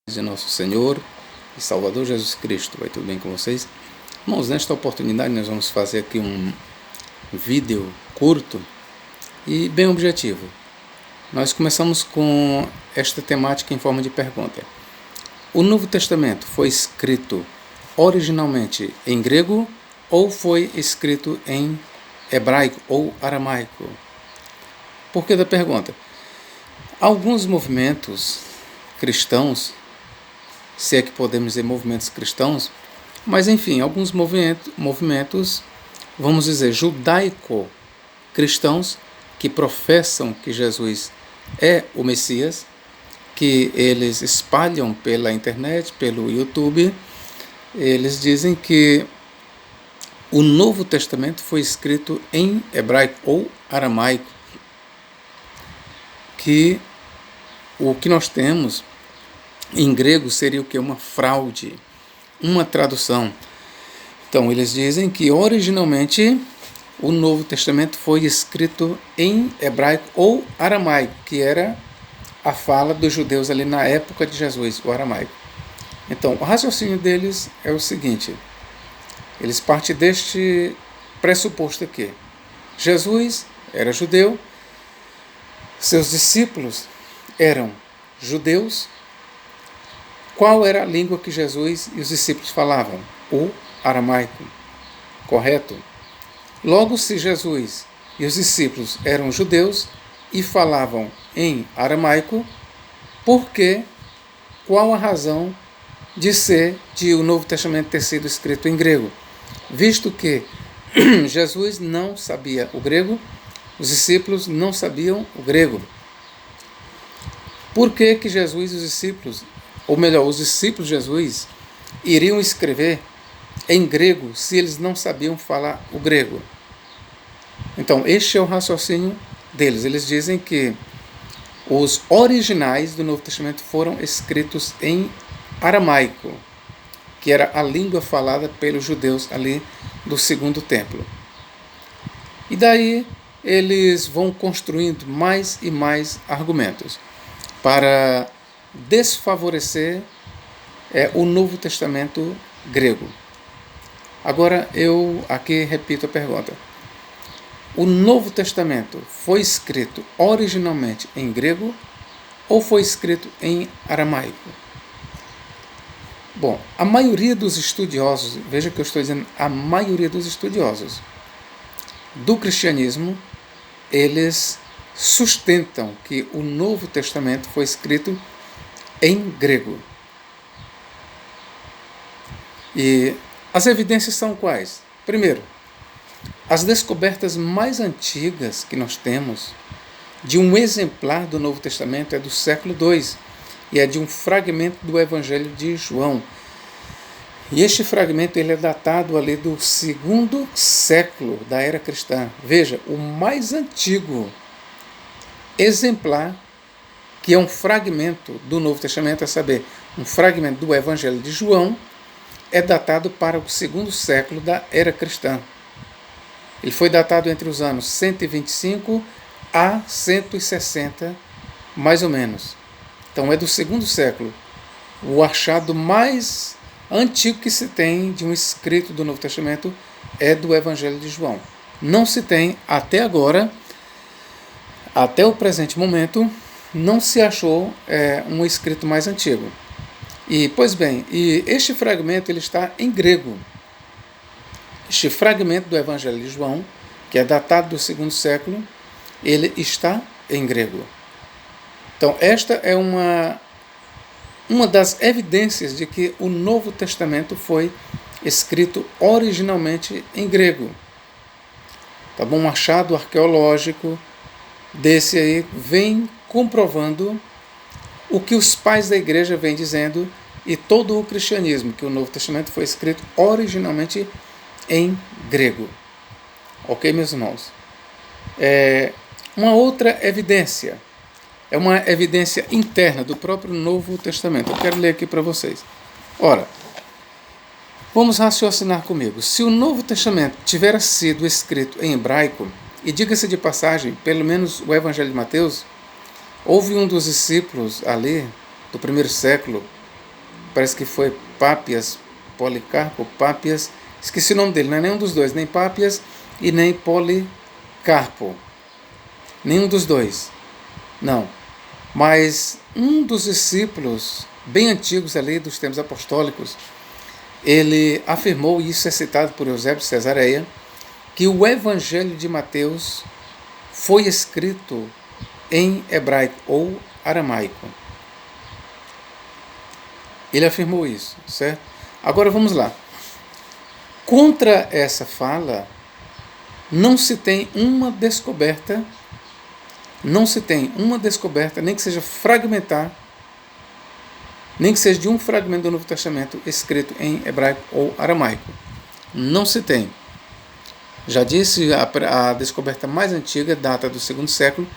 De nosso Senhor e Salvador Jesus Cristo. Vai tudo bem com vocês? Irmãos, nesta oportunidade nós vamos fazer aqui um vídeo curto e bem objetivo. Nós começamos com esta temática em forma de pergunta. O Novo Testamento foi escrito originalmente em grego ou foi escrito em hebraico ou aramaico? Por que da pergunta? Alguns movimentos cristãos, se é que podemos dizer movimentos cristãos, mas enfim, alguns movimentos, vamos dizer, judaico-cristãos, que professam que Jesus é o Messias, que eles espalham pela internet, pelo YouTube, eles dizem que o Novo Testamento foi escrito em hebraico ou aramaico, que o que nós temos em grego seria o que? Uma fraude, uma tradução. Então, eles dizem que originalmente o Novo Testamento foi escrito em hebraico ou aramaico, que era a fala dos judeus ali na época de Jesus, o aramaico. Então, o raciocínio deles é o seguinte: eles partem deste pressuposto aqui. Jesus era judeu, seus discípulos eram judeus. Qual era a língua que Jesus e os discípulos falavam? O aramaico, correto? Logo, se Jesus e os discípulos eram judeus e falavam em aramaico, por que? Qual a razão de o Novo Testamento ter sido escrito em grego? Visto que Jesus não sabia o grego, os discípulos não sabiam o grego. Por que que Jesus e os discípulos, ou melhor, os discípulos de Jesus, iriam escrever em grego se eles não sabiam falar o grego? Então, este é o raciocínio deles. Eles dizem que os originais do Novo Testamento foram escritos em aramaico, que era a língua falada pelos judeus ali do Segundo Templo. E daí eles vão construindo mais e mais argumentos para desfavorecer o Novo Testamento grego. Agora eu aqui repito a pergunta. O Novo Testamento foi escrito originalmente em grego ou foi escrito em aramaico? Bom, a maioria dos estudiosos, veja que eu estou dizendo a maioria dos estudiosos do cristianismo, eles sustentam que o Novo Testamento foi escrito em grego. E as evidências são quais? Primeiro, as descobertas mais antigas que nós temos de um exemplar do Novo Testamento é do século II e é de um fragmento do Evangelho de João. E este fragmento ele é datado ali do segundo século da era cristã. Veja, o mais antigo exemplar, que é um fragmento do Novo Testamento, a saber, um fragmento do Evangelho de João, é datado para o segundo século da era cristã. Ele foi datado entre os anos 125 a 160, mais ou menos. Então é do segundo século. O achado mais antigo que se tem de um escrito do Novo Testamento é do Evangelho de João. Não se tem até agora, até o presente momento, não se achou um escrito mais antigo. E, pois bem, este fragmento ele está em grego. Este fragmento do Evangelho de João, que é datado do segundo século, ele está em grego. Então, esta é uma das evidências de que o Novo Testamento foi escrito originalmente em grego. Tá bom? Um achado arqueológico desse aí vem comprovando o que os pais da igreja vêm dizendo e todo o cristianismo, que o Novo Testamento foi escrito originalmente em grego. Ok, meus irmãos? Uma outra evidência é uma evidência interna do próprio Novo Testamento. Eu quero ler aqui para vocês. Ora, vamos raciocinar comigo. Se o Novo Testamento tivesse sido escrito em hebraico, e diga-se de passagem, pelo menos o Evangelho de Mateus, houve um dos discípulos ali, do primeiro século, parece que foi Pápias, Policarpo, Pápias, esqueci o nome dele, não é nenhum dos dois, nem Pápias e nem Policarpo, nenhum dos dois, não, mas um dos discípulos bem antigos ali dos tempos apostólicos, ele afirmou, e isso é citado por Eusébio de Cesareia, que o Evangelho de Mateus foi escrito em hebraico ou aramaico. Ele afirmou isso, certo? Agora vamos lá. Contra essa fala, não se tem uma descoberta, nem que seja fragmentar, nem que seja de um fragmento do Novo Testamento escrito em hebraico ou aramaico. Não se tem. Já disse, a descoberta mais antiga data do 2º século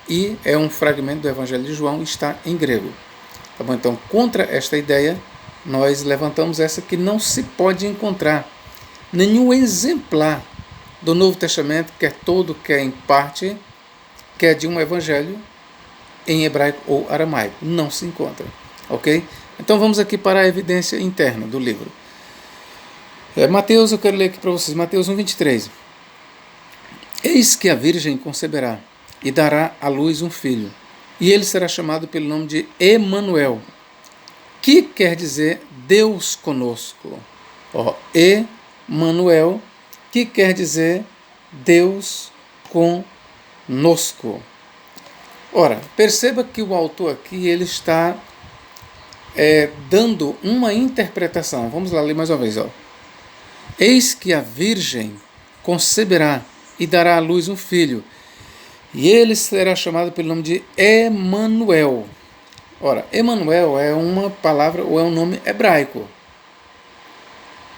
e é um fragmento do Evangelho de João, está em grego. Tá bom? Então, contra esta ideia, nós levantamos essa que não se pode encontrar nenhum exemplar do Novo Testamento, quer todo, quer em parte, quer de um Evangelho em hebraico ou aramaico. Não se encontra. Ok? Então vamos aqui para a evidência interna do livro. Mateus, eu quero ler aqui para vocês, Mateus 1:23. Eis que a Virgem conceberá e dará à luz um filho, e ele será chamado pelo nome de Emanuel, que quer dizer Deus conosco. Emanuel, que quer dizer Deus conosco. Ora, perceba que o autor aqui ele está dando uma interpretação. Vamos lá ler mais uma vez. Eis que a Virgem conceberá e dará à luz um filho, e ele será chamado pelo nome de Emanuel. Ora, Emanuel é uma palavra ou é um nome hebraico.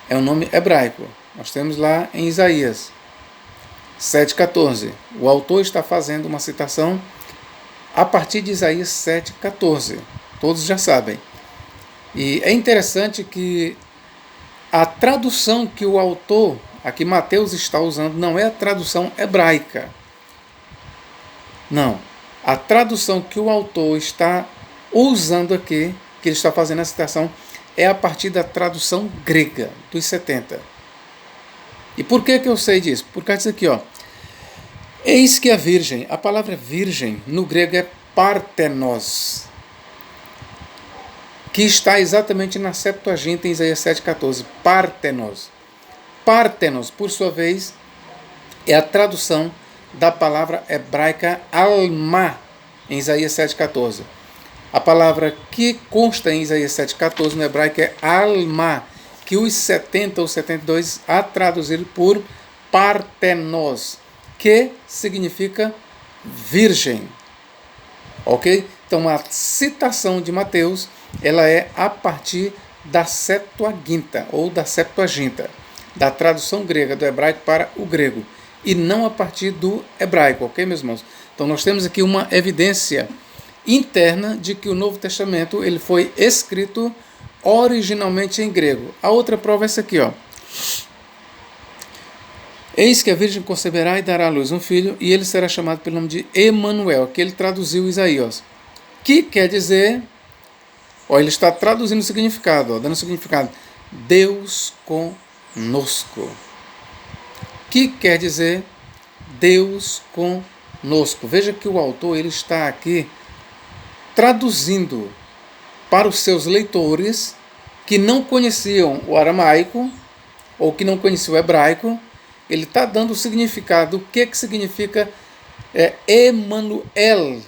É um nome hebraico. Nós temos lá em Isaías 7,14. O autor está fazendo uma citação a partir de Isaías 7,14. Todos já sabem. E é interessante que a tradução que o autor, aqui Mateus está usando, não é a tradução hebraica. Não. A tradução que o autor está usando aqui, que ele está fazendo a citação, é a partir da tradução grega, dos 70. E por que eu sei disso? Por causa disso aqui, Eis que a Virgem, a palavra virgem no grego é partenos, que está exatamente na Septuaginta em Isaías 7,14. Partenos. Partenos, por sua vez, é a tradução da palavra hebraica alma, em Isaías 7,14. A palavra que consta em Isaías 7,14 no hebraico é alma, que os 70 ou 72 a traduziram por partenos, que significa virgem. Ok? Então a citação de Mateus, ela é a partir da Septuaginta, ou da Septuaginta, da tradução grega do hebraico para o grego, e não a partir do hebraico, ok, meus irmãos? Então nós temos aqui uma evidência interna de que o Novo Testamento ele foi escrito originalmente em grego. A outra prova é essa aqui, Eis que a Virgem conceberá e dará à luz um filho, e ele será chamado pelo nome de Emanuel, que ele traduziu Isaías, que quer dizer, ele está traduzindo o significado, dando o significado, Deus conosco. Que quer dizer Deus conosco. Veja que o autor ele está aqui traduzindo para os seus leitores que não conheciam o aramaico ou que não conheciam o hebraico. Ele está dando o significado. O que significa Emanuel?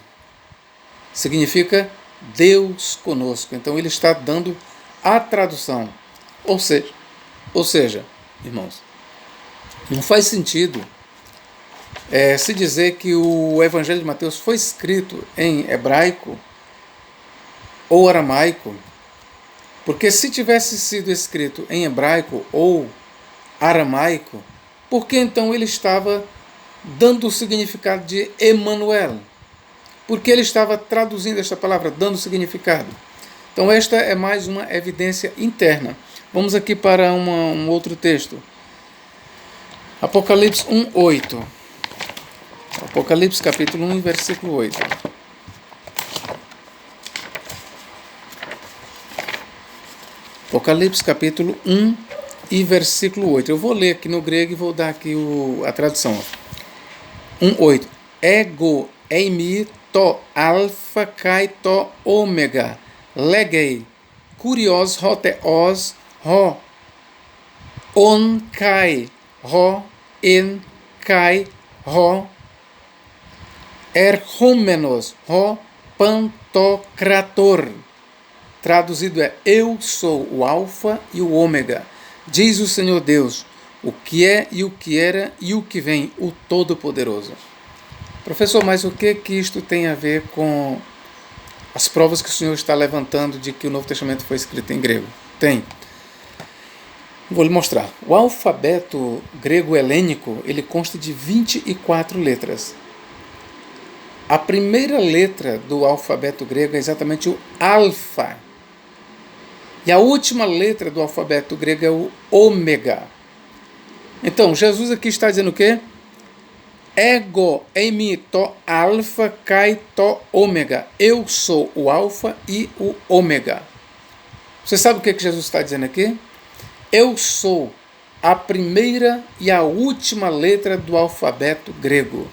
Significa Deus conosco. Então ele está dando a tradução. Ou seja, irmãos, não faz sentido se dizer que o Evangelho de Mateus foi escrito em hebraico ou aramaico, porque se tivesse sido escrito em hebraico ou aramaico, por que então ele estava dando o significado de Emanuel? Porque ele estava traduzindo esta palavra, dando significado. Então esta é mais uma evidência interna. Vamos aqui para um outro texto. Apocalipse 1:8. Apocalipse capítulo 1, versículo 8. Apocalipse capítulo 1 e versículo 8. Eu vou ler aqui no grego e vou dar aqui a tradução. 1:8. Ego eimi to alpha kai to omega legei kurios hoteos ho on kai ho en kai ho erhomenos ho pantocrator. Traduzido é: eu sou o alfa e o ômega, diz o Senhor Deus, o que é e o que era e o que vem, o Todo-Poderoso. Professor, mas o que isto tem a ver com as provas que o Senhor está levantando de que o Novo Testamento foi escrito em grego? Tem. Vou lhe mostrar. O alfabeto grego helênico, ele consta de 24 letras. A primeira letra do alfabeto grego é exatamente o alfa. E a última letra do alfabeto grego é o ômega. Então, Jesus aqui está dizendo o quê? Ego eimi to alfa kai to ômega. Eu sou o alfa e o ômega. Você sabe o que Jesus está dizendo aqui? Eu sou a primeira e a última letra do alfabeto grego.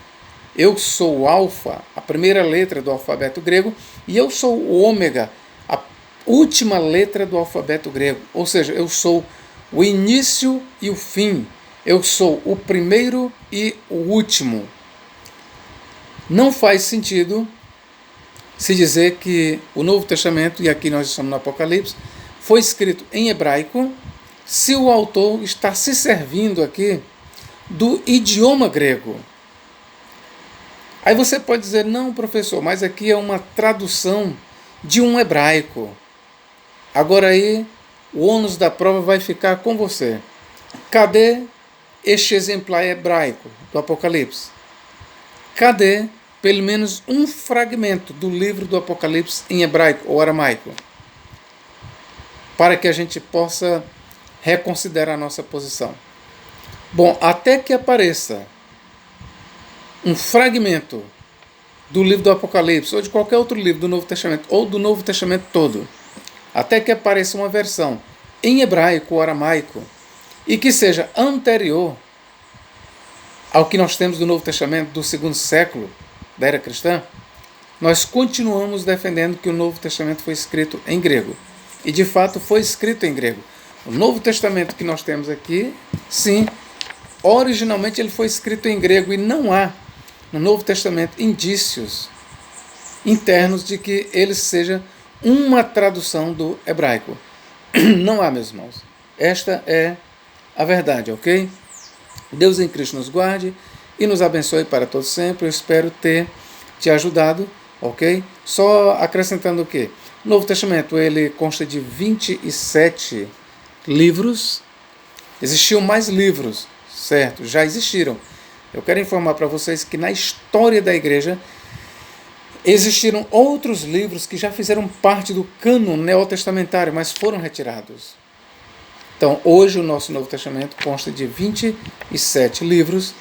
Eu sou o alfa, a primeira letra do alfabeto grego, e eu sou o ômega, a última letra do alfabeto grego. Ou seja, eu sou o início e o fim. Eu sou o primeiro e o último. Não faz sentido se dizer que o Novo Testamento, e aqui nós estamos no Apocalipse, foi escrito em hebraico, se o autor está se servindo aqui do idioma grego. Aí você pode dizer, não, professor, mas aqui é uma tradução de um hebraico. Agora aí, o ônus da prova vai ficar com você. Cadê este exemplar hebraico do Apocalipse? Cadê pelo menos um fragmento do livro do Apocalipse em hebraico ou aramaico? Para que a gente possa reconsiderar a nossa posição. Bom, até que apareça um fragmento do livro do Apocalipse ou de qualquer outro livro do Novo Testamento ou do Novo Testamento todo, até que apareça uma versão em hebraico ou aramaico e que seja anterior ao que nós temos do Novo Testamento do segundo século da era cristã, nós continuamos defendendo que o Novo Testamento foi escrito em grego. E de fato foi escrito em grego. O Novo Testamento que nós temos aqui, sim, originalmente ele foi escrito em grego e não há no Novo Testamento indícios internos de que ele seja uma tradução do hebraico. Não há, meus irmãos. Esta é a verdade, ok? Deus em Cristo nos guarde e nos abençoe para todos sempre. Eu espero ter te ajudado, ok? Só acrescentando o quê? O Novo Testamento ele consta de 27 livros. Existiam mais livros, certo? Já existiram. Eu quero informar para vocês que na história da igreja existiram outros livros que já fizeram parte do cânon neotestamentário, mas foram retirados. Então, hoje o nosso Novo Testamento consta de 27 livros,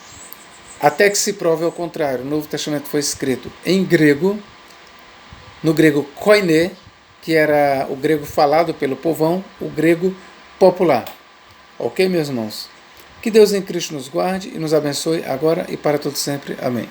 até que se prove ao contrário. O Novo Testamento foi escrito em grego, no grego koiné, que era o grego falado pelo povão, o grego popular. Ok, meus irmãos? Que Deus em Cristo nos guarde e nos abençoe agora e para todo sempre. Amém.